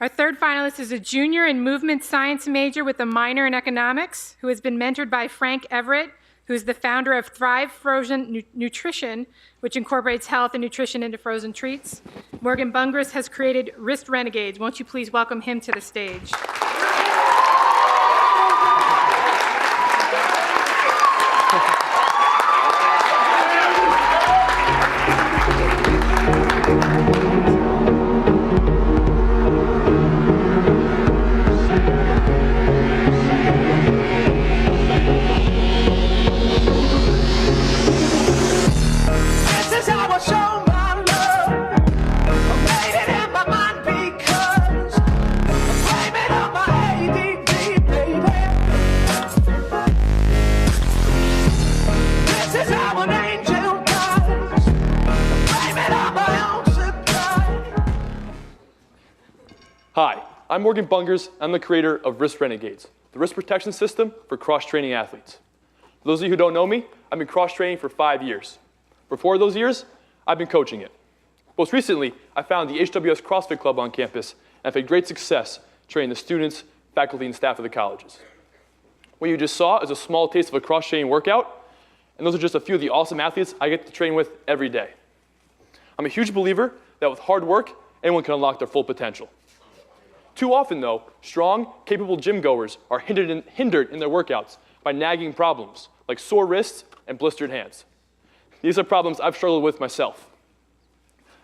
Our third finalist is a junior and movement science major with a minor in economics who has been mentored by Frank Everett, who is the founder of Thrive Frozen Nutrition, which incorporates health and nutrition into frozen treats. Morgan Bungerz has created Wrist Renegades. Won't you please welcome him to the stage? Hi, I'm Morgan Bungerz. I'm the creator of Wrist Renegades, the wrist protection system for cross-training athletes. For those of you who don't know me, I've been cross-training for 5 years. For 4 of those years, I've been coaching it. Most recently, I founded the HWS CrossFit Club on campus, and I've had great success training the students, faculty, and staff of the colleges. What you just saw is a small taste of a cross-training workout, and those are just a few of the awesome athletes I get to train with every day. I'm a huge believer that with hard work, anyone can unlock their full potential. Too often, though, strong, capable gym goers are hindered in their workouts by nagging problems like sore wrists and blistered hands. These are problems I've struggled with myself.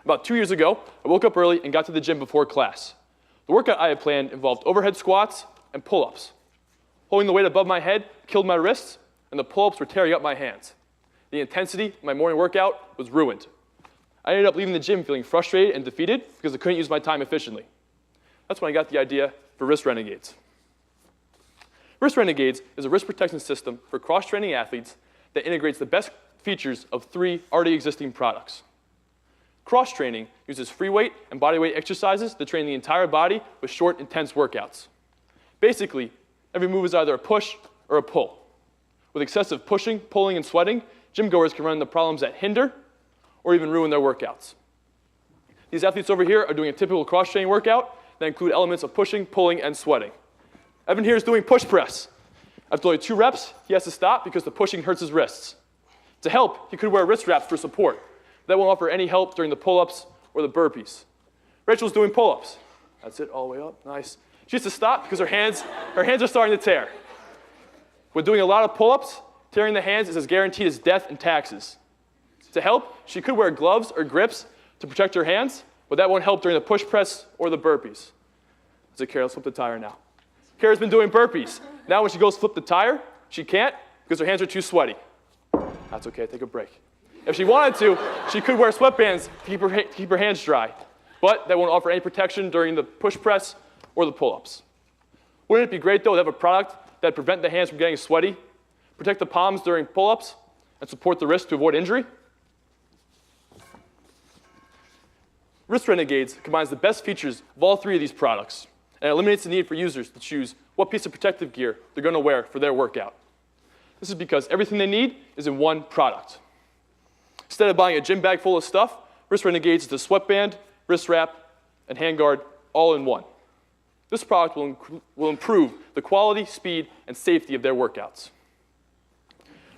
About 2 years ago, I woke up early and got to the gym before class. The workout I had planned involved overhead squats and pull-ups. Holding the weight above my head killed my wrists, and the pull-ups were tearing up my hands. The intensity of my morning workout was ruined. I ended up leaving the gym feeling frustrated and defeated because I couldn't use my time efficiently. That's when I got the idea for Wrist Renegades. Wrist Renegades is a wrist protection system for cross-training athletes that integrates the best features of 3 already existing products. Cross-training uses free weight and body weight exercises to train the entire body with short, intense workouts. Basically, every move is either a push or a pull. With excessive pushing, pulling, and sweating, gym goers can run into problems that hinder or even ruin their workouts. These athletes over here are doing a typical cross-training workout that include elements of pushing, pulling, and sweating. Evan here is doing push press. After only 2 reps, he has to stop because the pushing hurts his wrists. To help, he could wear wrist wraps for support. That won't offer any help during the pull-ups or the burpees. Rachel's doing pull-ups. That's it, all the way up, nice. She has to stop because her hands are starting to tear. When doing a lot of pull-ups, tearing the hands is as guaranteed as death and taxes. To help, she could wear gloves or grips to protect her hands, but that won't help during the push press or the burpees. That's it, Kara, let's flip the tire now. Kara's been doing burpees. Now when she goes to flip the tire, she can't because her hands are too sweaty. That's okay, take a break. If she wanted to, she could wear sweatbands to keep her hands dry, but that won't offer any protection during the push press or the pull-ups. Wouldn't it be great, though, to have a product that prevent the hands from getting sweaty, protect the palms during pull-ups, and support the wrist to avoid injury? Wrist Renegades combines the best features of all 3 of these products and eliminates the need for users to choose what piece of protective gear they're going to wear for their workout. This is because everything they need is in one product. Instead of buying a gym bag full of stuff, Wrist Renegades is a sweatband, wrist wrap, and handguard all in one. This product will improve the quality, speed, and safety of their workouts.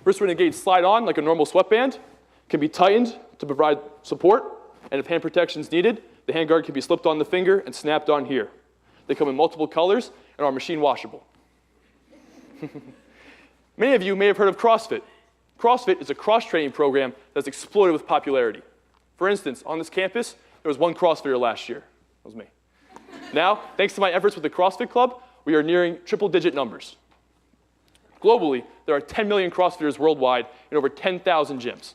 Wrist Renegades slide on like a normal sweatband, can be tightened to provide support, and if hand protection is needed, the handguard can be slipped on the finger and snapped on here. They come in multiple colors and are machine washable. Many of you may have heard of CrossFit. CrossFit is a cross-training program that's exploded with popularity. For instance, on this campus, there was 1 CrossFitter last year. That was me. Now, thanks to my efforts with the CrossFit Club, we are nearing triple-digit numbers. Globally, there are 10 million CrossFitters worldwide in over 10,000 gyms.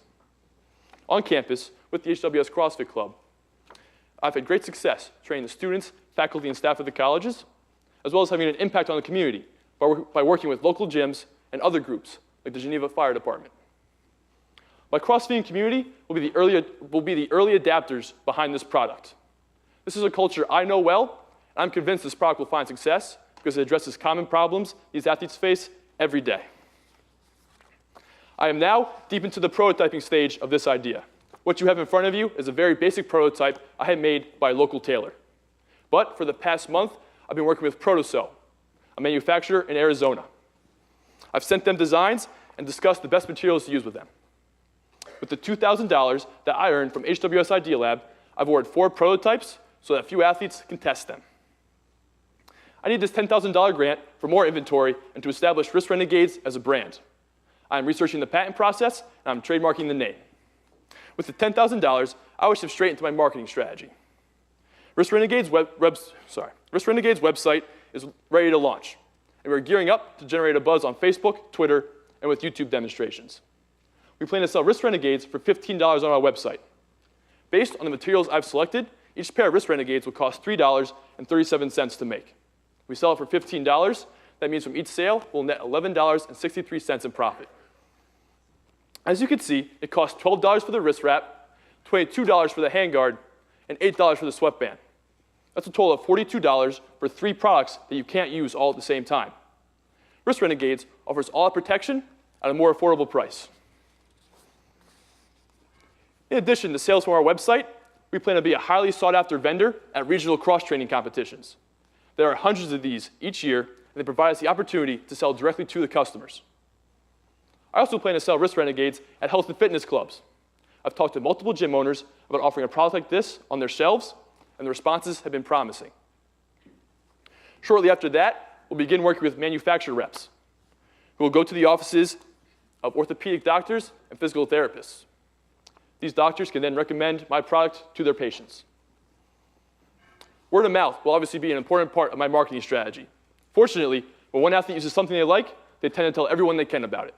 On campus, with the HWS CrossFit Club, I've had great success training the students, faculty, and staff of the colleges, as well as having an impact on the community by working with local gyms and other groups, like the Geneva Fire Department. My CrossFitting community will be the early adapters behind this product. This is a culture I know well, and I'm convinced this product will find success because it addresses common problems these athletes face every day. I am now deep into the prototyping stage of this idea. What you have in front of you is a very basic prototype I had made by a local tailor. But for the past month, I've been working with Protocell, a manufacturer in Arizona. I've sent them designs and discussed the best materials to use with them. With the $2,000 that I earned from HWS Idea Lab, I've ordered 4 prototypes so that a few athletes can test them. I need this $10,000 grant for more inventory and to establish Wrist Renegades as a brand. I'm researching the patent process, and I'm trademarking the name. With the $10,000, I would shift straight into my marketing strategy. Wrist Renegade's website is ready to launch, and we're gearing up to generate a buzz on Facebook, Twitter, and with YouTube demonstrations. We plan to sell Wrist Renegades for $15 on our website. Based on the materials I've selected, each pair of Wrist Renegades will cost $3.37 to make. We sell it for $15. That means from each sale, we'll net $11.63 in profit. As you can see, it costs $12 for the wrist wrap, $22 for the handguard, and $8 for the sweatband. That's a total of $42 for 3 products that you can't use all at the same time. Wrist Renegades offers all protection at a more affordable price. In addition to sales from our website, we plan to be a highly sought-after vendor at regional cross-training competitions. There are hundreds of these each year, and they provide us the opportunity to sell directly to the customers. I also plan to sell Wrist Renegades at health and fitness clubs. I've talked to multiple gym owners about offering a product like this on their shelves, and the responses have been promising. Shortly after that, we'll begin working with manufacturer reps, who will go to the offices of orthopedic doctors and physical therapists. These doctors can then recommend my product to their patients. Word of mouth will obviously be an important part of my marketing strategy. Fortunately, when one athlete uses something they like, they tend to tell everyone they can about it.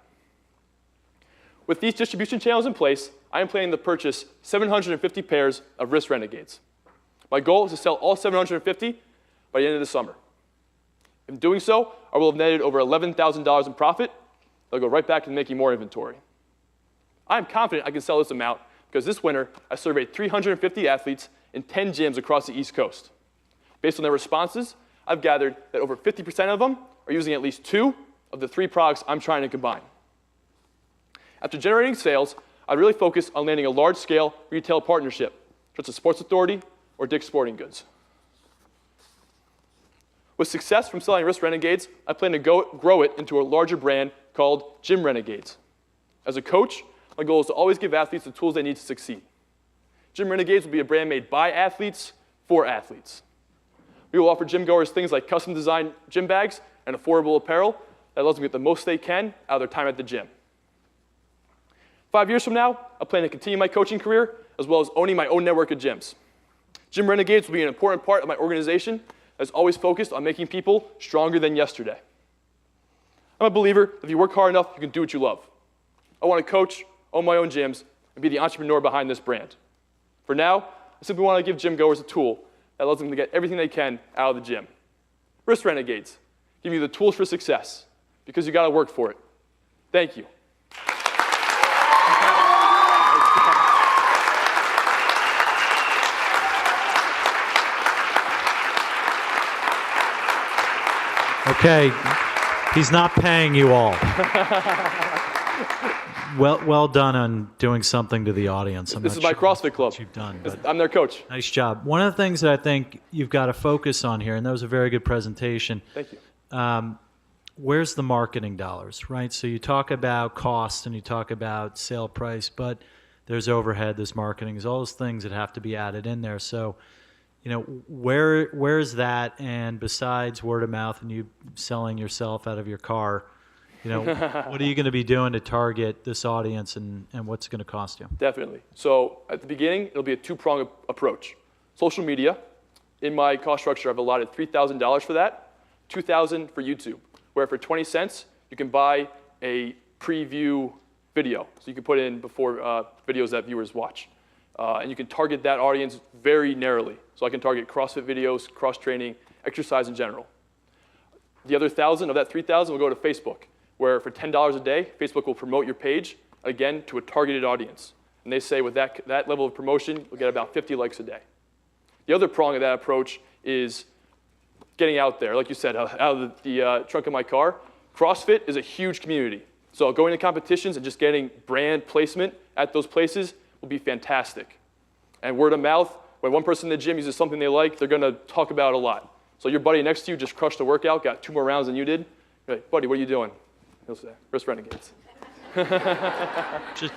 With these distribution channels in place, I am planning to purchase 750 pairs of Wrist Renegades. My goal is to sell all 750 by the end of the summer. In doing so, I will have netted over $11,000 in profit. I'll go right back to making more inventory. I am confident I can sell this amount because this winter I surveyed 350 athletes in 10 gyms across the East Coast. Based on their responses, I've gathered that over 50% of them are using at least 2 of the 3 products I'm trying to combine. After generating sales, I'd really focus on landing a large-scale retail partnership, such as Sports Authority or Dick's Sporting Goods. With success from selling Wrist Renegades, I plan to grow it into a larger brand called Gym Renegades. As a coach, my goal is to always give athletes the tools they need to succeed. Gym Renegades will be a brand made by athletes for athletes. We will offer gym goers things like custom designed gym bags and affordable apparel that allows them to get the most they can out of their time at the gym. 5 years from now, I plan to continue my coaching career as well as owning my own network of gyms. Gym Renegades will be an important part of my organization that's always focused on making people stronger than yesterday. I'm a believer that if you work hard enough, you can do what you love. I want to coach, own my own gyms, and be the entrepreneur behind this brand. For now, I simply want to give gym goers a tool that allows them to get everything they can out of the gym. Wrist Renegades give you the tools for success because you got to work for it. Thank you. Okay, he's not paying you all. Well done on doing something to the audience. This is my CrossFit Club. You've done, I'm their coach. Nice job. One of the things that I think you've got to focus on here, and that was a very good presentation. Thank you. Where's the marketing dollars, right? So you talk about cost and you talk about sale price, but there's overhead, there's marketing, there's all those things that have to be added in there. So, you know, where's that? And besides word of mouth and you selling yourself out of your car, you know, what are you going to be doing to target this audience and what's it going to cost you? Definitely. So at the beginning, it'll be a 2-pronged approach. Social media. In my cost structure, I've allotted $3,000 for that, $2,000 for YouTube, where for 20 cents, you can buy a preview video. So you can put in before videos that viewers watch. And you can target that audience very narrowly. So I can target CrossFit videos, cross-training, exercise in general. The other 1,000 of that 3,000 will go to Facebook, where for $10 a day, Facebook will promote your page, again, to a targeted audience. And they say with that level of promotion, you'll get about 50 likes a day. The other prong of that approach is getting out there. Like you said, out of the trunk of my car. CrossFit is a huge community. So going to competitions and just getting brand placement at those places will be fantastic. And word of mouth when one person in the gym uses something they like, they're going to talk about it a lot. So your buddy next to you just crushed a workout, got 2 more rounds than you did. You're like, buddy, what are you doing? He'll say, Wrist Renegades.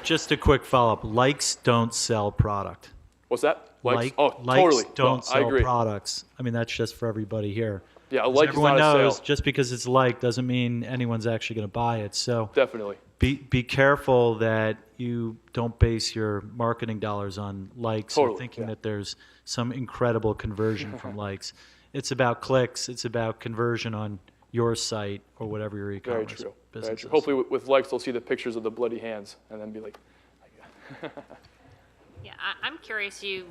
Just a quick follow-up. Likes don't sell product. What's that? Likes? Oh, likes totally. don't I sell agree. products. I mean, that's just for everybody here. Yeah, a As like is everyone not a knows, sale. just because it's liked doesn't mean anyone's actually going to buy it. So Definitely. be careful that you don't base your marketing dollars on likes or Totally, thinking yeah. that there's some incredible conversion from likes. It's about clicks. It's about conversion on your site or whatever your Very e-commerce true. business Very true. is. Hopefully with likes, they'll see the pictures of the bloody hands and then be like, Yeah, I'm curious. You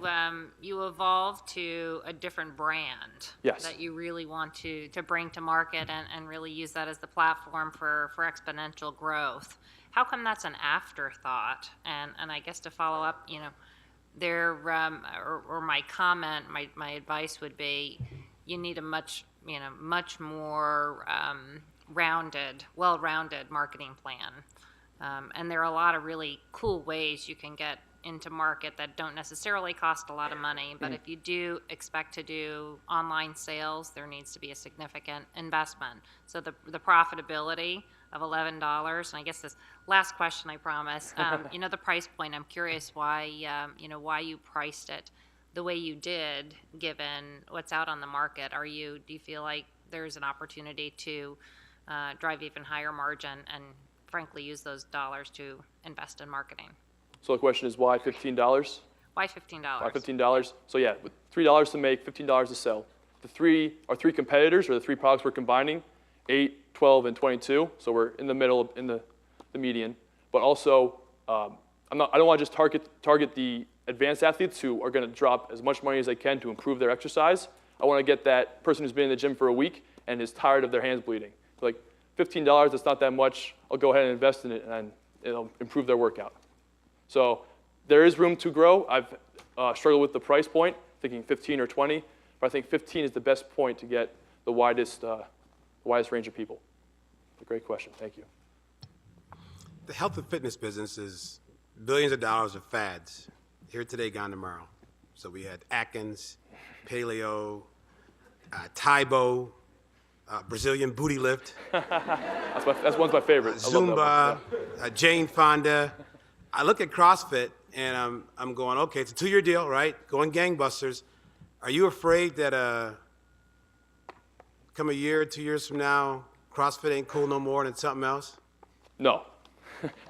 evolved to a different brand Yes. that you really want to bring to market and really use that as the platform for exponential growth. How come that's an afterthought? And I guess to follow up, there or my comment, my advice would be, you need a much more well-rounded marketing plan. And there are a lot of really cool ways you can get into market that don't necessarily cost a lot of money, but if you do expect to do online sales, there needs to be a significant investment. So the profitability of $11, and I guess this last question, I promise, the price point, I'm curious why you priced it the way you did, given what's out on the market. Do you feel like there's an opportunity to drive even higher margin and frankly use those dollars to invest in marketing? so the question is why $15? Why $15? Why $15? So yeah, with $3 to make, $15 to sell. The three competitors, or the 3 products we're combining, 8, 12, and 22. So we're in the middle, in the median. But also, I don't want to just target the advanced athletes who are going to drop as much money as they can to improve their exercise. I want to get that person who's been in the gym for a week and is tired of their hands bleeding. Like $15, that's not that much. I'll go ahead and invest in it, and it'll improve their workout. So there is room to grow. I've struggled with the price point, thinking 15 or 20, but I think 15 is the best point to get the widest range of people. A great question. Thank you. The health and fitness business is billions of dollars of fads. Here today, gone tomorrow. So we had Atkins, paleo, Taibo, Brazilian booty lift, That's one's my favorite. I love that Zumba, one. Jane Fonda. I look at CrossFit and I'm going, okay, it's a 2-year deal, right? Going gangbusters. Are you afraid that come a year, 2 years from now, CrossFit ain't cool no more and it's something else? No.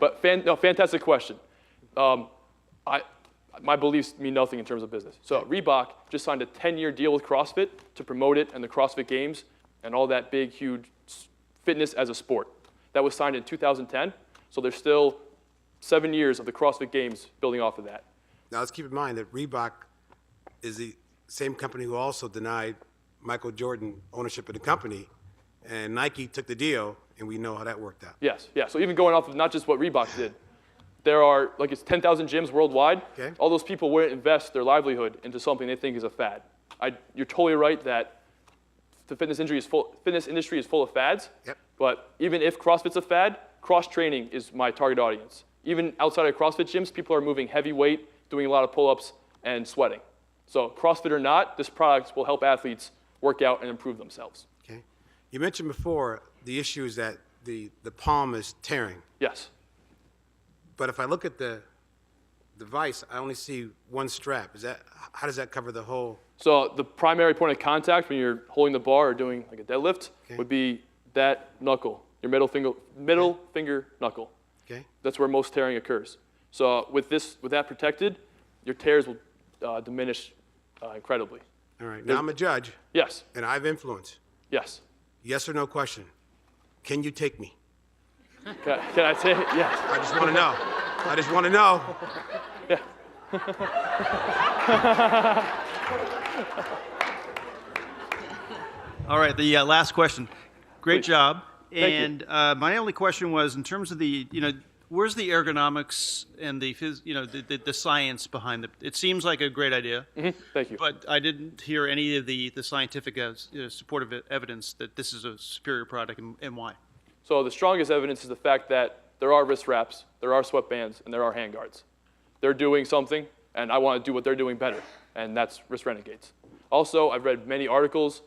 But fantastic question. My beliefs mean nothing in terms of business. So Reebok just signed a 10-year deal with CrossFit to promote it and the CrossFit Games and all that big, huge fitness as a sport. That was signed in 2010. So there's still 7 years of the CrossFit Games building off of that. Now let's keep in mind that Reebok is the same company who also denied Michael Jordan ownership of the company, and Nike took the deal, and we know how that worked out. Yes, yeah. So even going off of not just what Reebok did, there are, it's 10,000 gyms worldwide. Okay. All those people wouldn't invest their livelihood into something they think is a fad. You're totally right that the fitness industry is full of fads. Yep. But even if CrossFit's a fad, cross-training is my target audience. Even outside of CrossFit gyms, people are moving heavy weight, doing a lot of pull-ups, and sweating. So CrossFit or not, this product will help athletes work out and improve themselves. Okay. You mentioned before the issue is that the palm is tearing. Yes. But if I look at the device, I only see one strap. How does that cover the whole? So the primary point of contact when you're holding the bar or doing like a deadlift would be that knuckle, your middle finger knuckle. Okay. That's where most tearing occurs. So with that protected, your tears will diminish incredibly. All right. Now I'm a judge, Yes. and I have influence. Yes. Yes or no question. Can you take me? Can I say it? Yes. I just want to know. I just want to know. Yeah. All right, the last question. Great Please. job. Thank you. And my only question was, in terms of the, where's the ergonomics and the science behind it? It seems like a great idea, Thank you. but I didn't hear any of the scientific supportive evidence that this is a superior product and why. So the strongest evidence is the fact that there are wrist wraps, there are sweatbands, and there are hand guards. They're doing something, and I want to do what they're doing better. and that's Wrist Renegades. Also, I've read many articles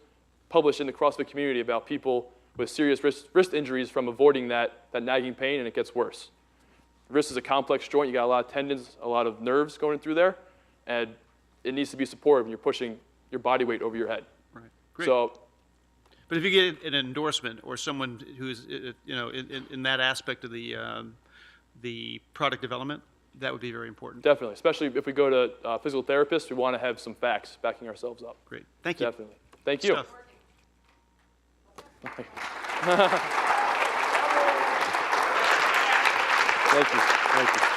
published in the CrossFit community about people with serious wrist injuries from avoiding that nagging pain, and it gets worse. The wrist is a complex joint. You got a lot of tendons, a lot of nerves going through there, and it needs to be supported when you're pushing your body weight over your head. Right. Great. So, But if you get an endorsement or someone who's, in that aspect of the product development, that would be very important. definitely, especially if we go to physical therapists, we want to have some facts backing ourselves up. Great. Thank you. Definitely. Thank you. Stuff. Thank you. Thank you.